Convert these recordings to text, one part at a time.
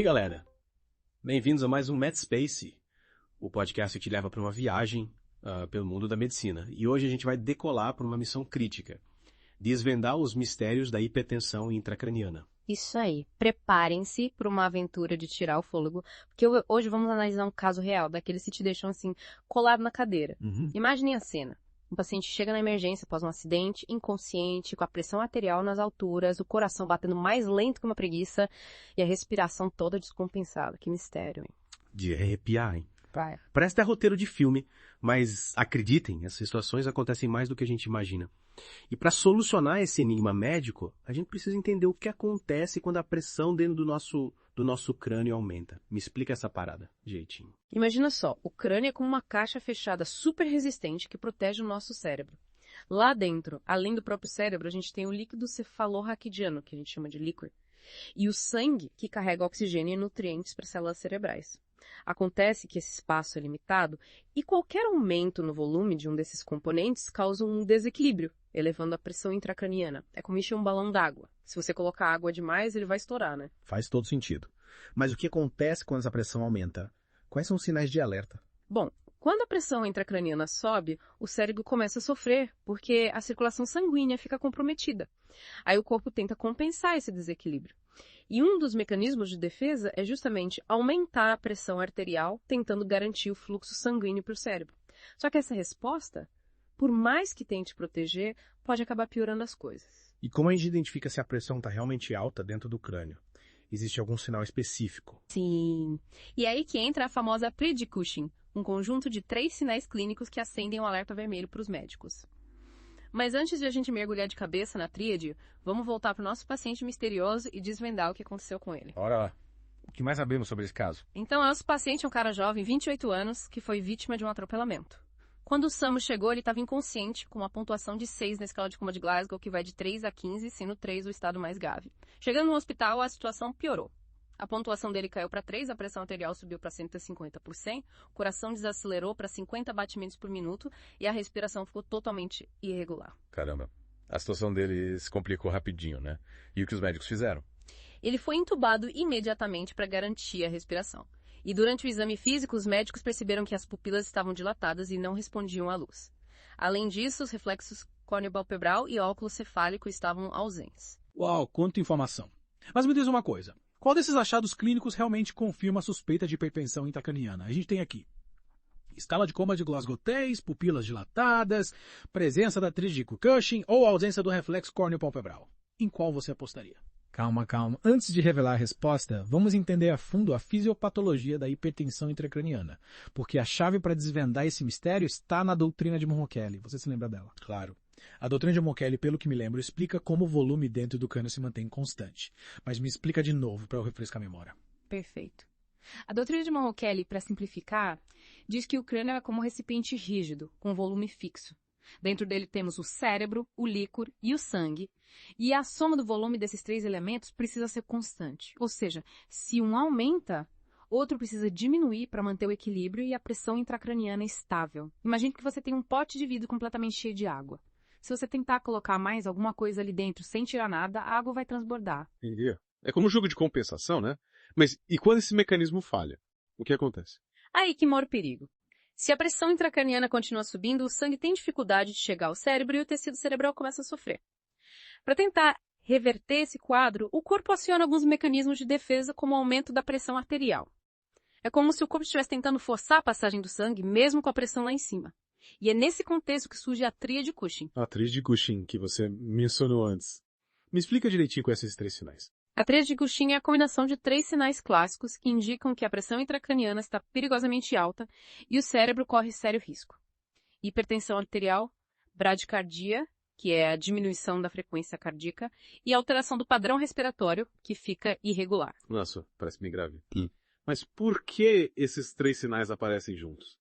galera, bem-vindos a mais um MedSpace, o podcast que te leva para uma viagem pelo mundo da medicina. E hoje a gente vai decolar para uma missão crítica, desvendar os mistérios da hipertensão intracraniana. Isso aí, preparem-se para uma aventura de tirar o fôlego, porque hoje vamos analisar um caso real, daqueles que te deixam assim, colado na cadeira. Imaginem a cena. Um paciente chega na emergência após um acidente, inconsciente, com a pressão arterial nas alturas, o coração batendo mais lento que uma preguiça e a respiração toda descompensada. Que mistério, hein? De arrepiar, hein? Vai. Parece até roteiro de filme, mas acreditem, essas situações acontecem mais do que a gente imagina. E para solucionar esse enigma médico, a gente precisa entender o que acontece quando a pressão dentro do nosso crânio aumenta. Me explica essa parada, jeitinho. Imagina só, o crânio é como uma caixa fechada super resistente que protege o nosso cérebro. Lá dentro, além do próprio cérebro, a gente tem o líquido cefalorraquidiano, que a gente chama de líquor, e o sangue, que carrega oxigênio e nutrientes para as células cerebrais. Acontece que esse espaço é limitado e qualquer aumento no volume de um desses componentes causa um desequilíbrio, elevando a pressão intracraniana. É como encher um balão d'água. Se você colocar água demais, ele vai estourar, né? Faz todo sentido. Mas o que acontece quando essa pressão aumenta? Quais são os sinais de alerta? Bom, quando a pressão intracraniana sobe, o cérebro começa a sofrer, porque a circulação sanguínea fica comprometida. Aí o corpo tenta compensar esse desequilíbrio. E um dos mecanismos de defesa é justamente aumentar a pressão arterial, tentando garantir o fluxo sanguíneo para o cérebro. Só que essa resposta, por mais que tente proteger, pode acabar piorando as coisas. E como a gente identifica se a pressão está realmente alta dentro do crânio? Existe algum sinal específico? Sim. E é aí que entra a famosa tríade de Cushing, um conjunto de 3 sinais clínicos que acendem um alerta vermelho para os médicos. Mas antes de a gente mergulhar de cabeça na tríade, vamos voltar para o nosso paciente misterioso e desvendar o que aconteceu com ele. Ora lá. O que mais sabemos sobre esse caso? Então, nosso paciente é um cara jovem, 28 anos, que foi vítima de um atropelamento. Quando o SAMU chegou, ele estava inconsciente, com uma pontuação de 6 na escala de coma de Glasgow, que vai de 3 a 15, sendo 3 o estado mais grave. Chegando no hospital, a situação piorou. A pontuação dele caiu para 3, a pressão arterial subiu para 150 por 100, o coração desacelerou para 50 batimentos por minuto e a respiração ficou totalmente irregular. Caramba, a situação dele se complicou rapidinho, né? E o que os médicos fizeram? Ele foi entubado imediatamente para garantir a respiração. E durante o exame físico, os médicos perceberam que as pupilas estavam dilatadas e não respondiam à luz. Além disso, os reflexos córneo-palpebral e óculo cefálico estavam ausentes. Uau, quanta informação. Mas me diz uma coisa. Qual desses achados clínicos realmente confirma a suspeita de hipertensão intracraniana? A gente tem aqui escala de coma de Glasgow 3, pupilas dilatadas, presença da tríade de Cushing ou ausência do reflexo córneo-palpebral. Em qual você apostaria? Calma. Antes de revelar a resposta, vamos entender a fundo a fisiopatologia da hipertensão intracraniana, porque a chave para desvendar esse mistério está na doutrina de Monro Kelly. Você se lembra dela? Claro. A doutrina de Monro Kelly, pelo que me lembro, explica como o volume dentro do crânio se mantém constante. Mas me explica de novo para eu refrescar a memória. Perfeito. A doutrina de Monro Kelly, para simplificar, diz que o crânio é como um recipiente rígido, com volume fixo. Dentro dele temos o cérebro, o líquor e o sangue. E a soma do volume desses 3 elementos precisa ser constante. Ou seja, se um aumenta, outro precisa diminuir para manter o equilíbrio e a pressão intracraniana estável. Imagine que você tem um pote de vidro completamente cheio de água. Se você tentar colocar mais alguma coisa ali dentro sem tirar nada, a água vai transbordar. Entendi. É como um jogo de compensação, né? Mas e quando esse mecanismo falha? O que acontece? Aí que mora o perigo. Se a pressão intracraniana continua subindo, o sangue tem dificuldade de chegar ao cérebro e o tecido cerebral começa a sofrer. Para tentar reverter esse quadro, o corpo aciona alguns mecanismos de defesa, como o aumento da pressão arterial. É como se o corpo estivesse tentando forçar a passagem do sangue, mesmo com a pressão lá em cima. E é nesse contexto que surge a tríade de Cushing. A tríade de Cushing, que você mencionou antes. Me explica direitinho com esses 3 sinais. A tríade de Cushing é a combinação de 3 sinais clássicos que indicam que a pressão intracraniana está perigosamente alta e o cérebro corre sério risco. Hipertensão arterial, bradicardia, que é a diminuição da frequência cardíaca, e alteração do padrão respiratório, que fica irregular. Nossa, parece bem grave. Mas por que esses 3 sinais aparecem juntos?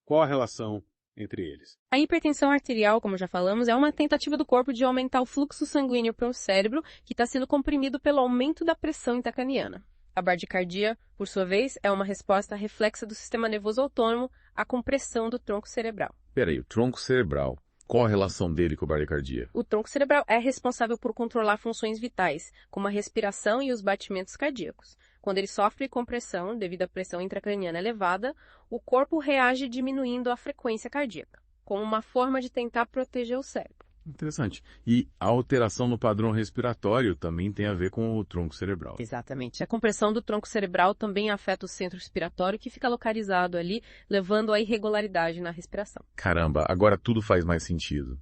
Qual a relação entre eles? A hipertensão arterial, como já falamos, é uma tentativa do corpo de aumentar o fluxo sanguíneo para o cérebro, que está sendo comprimido pelo aumento da pressão intracraniana. A bradicardia, por sua vez, é uma resposta reflexa do sistema nervoso autônomo à compressão do tronco cerebral. Peraí, o tronco cerebral. Qual a relação dele com a bradicardia? O tronco cerebral é responsável por controlar funções vitais, como a respiração e os batimentos cardíacos. Quando ele sofre compressão devido à pressão intracraniana elevada, o corpo reage diminuindo a frequência cardíaca, como uma forma de tentar proteger o cérebro. Interessante. E a alteração no padrão respiratório também tem a ver com o tronco cerebral. Exatamente. A compressão do tronco cerebral também afeta o centro respiratório, que fica localizado ali, levando à irregularidade na respiração. Caramba, agora tudo faz mais sentido.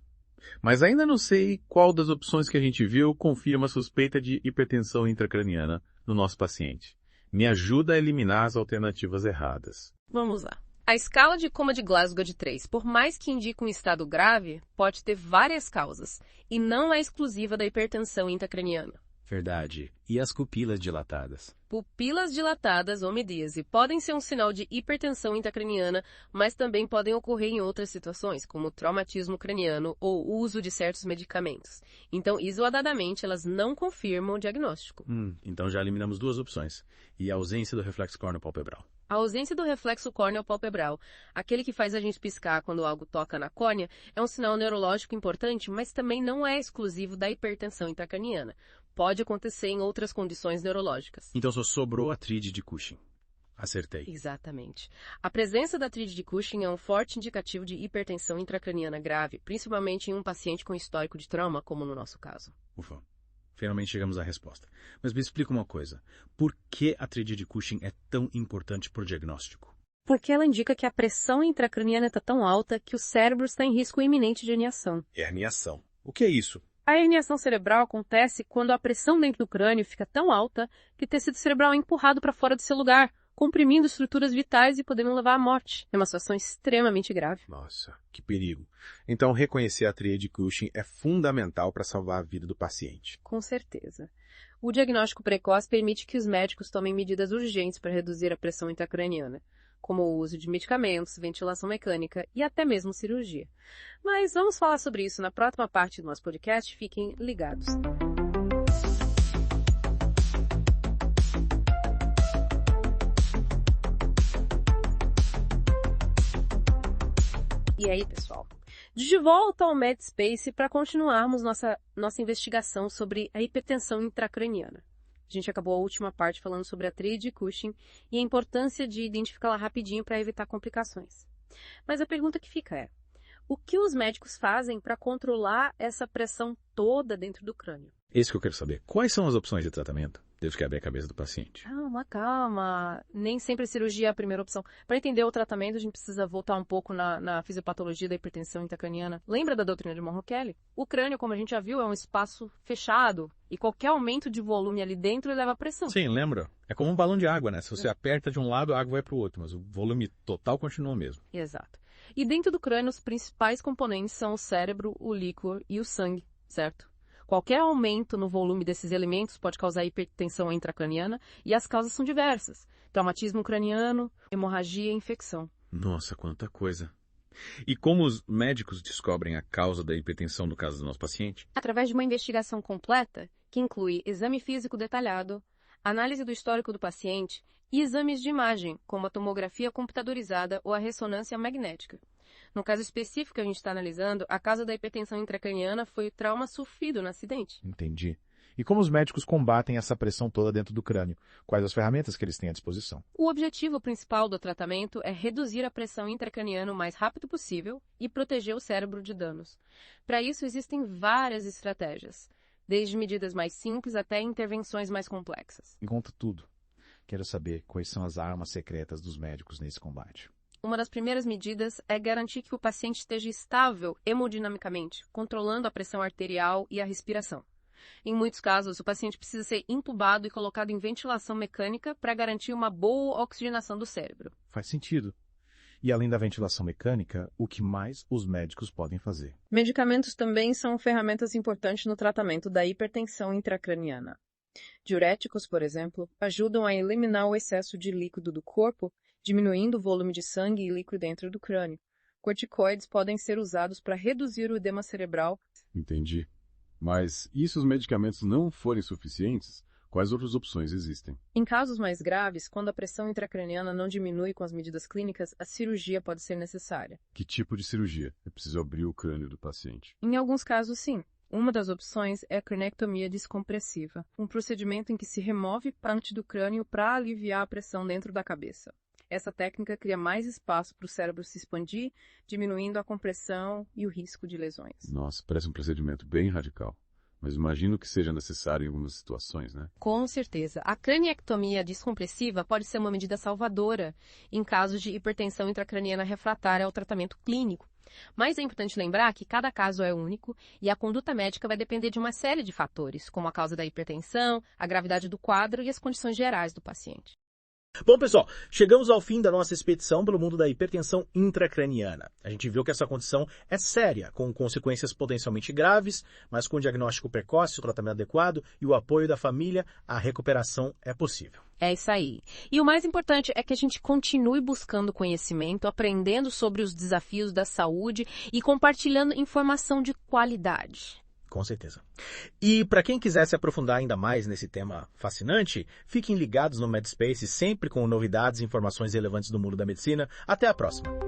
Mas ainda não sei qual das opções que a gente viu confirma a suspeita de hipertensão intracraniana no nosso paciente. Me ajuda a eliminar as alternativas erradas. Vamos lá. A escala de coma de Glasgow de 3, por mais que indique um estado grave, pode ter várias causas, e não é exclusiva da hipertensão intracraniana. Verdade. E as pupilas dilatadas? Pupilas dilatadas ou midíase podem ser um sinal de hipertensão intracraniana, mas também podem ocorrer em outras situações, como traumatismo craniano ou uso de certos medicamentos. Então, isoladamente, elas não confirmam o diagnóstico. Então já eliminamos 2 opções. E a ausência do reflexo córneo-palpebral? A ausência do reflexo córneo-palpebral, aquele que faz a gente piscar quando algo toca na córnea, é um sinal neurológico importante, mas também não é exclusivo da hipertensão intracraniana. Pode acontecer em outras condições neurológicas. Então só sobrou a tríade de Cushing. Acertei. Exatamente. A presença da tríade de Cushing é um forte indicativo de hipertensão intracraniana grave, principalmente em um paciente com histórico de trauma, como no nosso caso. Ufa. Finalmente chegamos à resposta. Mas me explica uma coisa. Por que a tríade de Cushing é tão importante para o diagnóstico? Porque ela indica que a pressão intracraniana está tão alta que o cérebro está em risco iminente de herniação. Herniação. O que é isso? A herniação cerebral acontece quando a pressão dentro do crânio fica tão alta que o tecido cerebral é empurrado para fora do seu lugar, comprimindo estruturas vitais e podendo levar à morte. É uma situação extremamente grave. Nossa, que perigo. Então, reconhecer a tríade Cushing é fundamental para salvar a vida do paciente. Com certeza. O diagnóstico precoce permite que os médicos tomem medidas urgentes para reduzir a pressão intracraniana, como o uso de medicamentos, ventilação mecânica e até mesmo cirurgia. Mas vamos falar sobre isso na próxima parte do nosso podcast. Fiquem ligados. E aí, pessoal? De volta ao MedSpace para continuarmos nossa investigação sobre a hipertensão intracraniana. A gente acabou a última parte falando sobre a tríade Cushing e a importância de identificá-la rapidinho para evitar complicações. Mas a pergunta que fica é, o que os médicos fazem para controlar essa pressão toda dentro do crânio? Isso que eu quero saber. Quais são as opções de tratamento? Devo que abrir a cabeça do paciente. Calma. Nem sempre a cirurgia é a primeira opção. Para entender o tratamento, a gente precisa voltar um pouco na fisiopatologia da hipertensão intracraniana. Lembra da doutrina de Monroe-Kelly? O crânio, como a gente já viu, é um espaço fechado e qualquer aumento de volume ali dentro eleva a pressão. Sim, lembra? É como um balão de água, né? Se você aperta de um lado, a água vai para o outro, mas o volume total continua o mesmo. Exato. E dentro do crânio, os principais componentes são o cérebro, o líquor e o sangue, certo? Qualquer aumento no volume desses elementos pode causar hipertensão intracraniana e as causas são diversas. Traumatismo craniano, hemorragia e infecção. Nossa, quanta coisa. E como os médicos descobrem a causa da hipertensão no caso do nosso paciente? Através de uma investigação completa, que inclui exame físico detalhado, análise do histórico do paciente e exames de imagem, como a tomografia computadorizada ou a ressonância magnética. No caso específico que a gente está analisando, a causa da hipertensão intracraniana foi o trauma sofrido no acidente. Entendi. E como os médicos combatem essa pressão toda dentro do crânio? Quais as ferramentas que eles têm à disposição? O objetivo principal do tratamento é reduzir a pressão intracraniana o mais rápido possível e proteger o cérebro de danos. Para isso, existem várias estratégias, desde medidas mais simples até intervenções mais complexas. Me conta tudo. Quero saber quais são as armas secretas dos médicos nesse combate. Uma das primeiras medidas é garantir que o paciente esteja estável hemodinamicamente, controlando a pressão arterial e a respiração. Em muitos casos, o paciente precisa ser intubado e colocado em ventilação mecânica para garantir uma boa oxigenação do cérebro. Faz sentido. E além da ventilação mecânica, o que mais os médicos podem fazer? Medicamentos também são ferramentas importantes no tratamento da hipertensão intracraniana. Diuréticos, por exemplo, ajudam a eliminar o excesso de líquido do corpo, diminuindo o volume de sangue e líquido dentro do crânio. Corticoides podem ser usados para reduzir o edema cerebral. Entendi. Mas e se os medicamentos não forem suficientes? Quais outras opções existem? Em casos mais graves, quando a pressão intracraniana não diminui com as medidas clínicas, a cirurgia pode ser necessária. Que tipo de cirurgia? É preciso abrir o crânio do paciente? Em alguns casos, sim. Uma das opções é a cranectomia descompressiva, um procedimento em que se remove parte do crânio para aliviar a pressão dentro da cabeça. Essa técnica cria mais espaço para o cérebro se expandir, diminuindo a compressão e o risco de lesões. Nossa, parece um procedimento bem radical. Mas imagino que seja necessário em algumas situações, né? Com certeza. A craniectomia descompressiva pode ser uma medida salvadora em casos de hipertensão intracraniana refratária ao tratamento clínico. Mas é importante lembrar que cada caso é único e a conduta médica vai depender de uma série de fatores, como a causa da hipertensão, a gravidade do quadro e as condições gerais do paciente. Bom, pessoal, chegamos ao fim da nossa expedição pelo mundo da hipertensão intracraniana. A gente viu que essa condição é séria, com consequências potencialmente graves, mas com diagnóstico precoce, o tratamento adequado e o apoio da família, a recuperação é possível. É isso aí. E o mais importante é que a gente continue buscando conhecimento, aprendendo sobre os desafios da saúde e compartilhando informação de qualidade. Com certeza. E para quem quiser se aprofundar ainda mais nesse tema fascinante, fiquem ligados no MedSpace, sempre com novidades e informações relevantes do mundo da medicina. Até a próxima!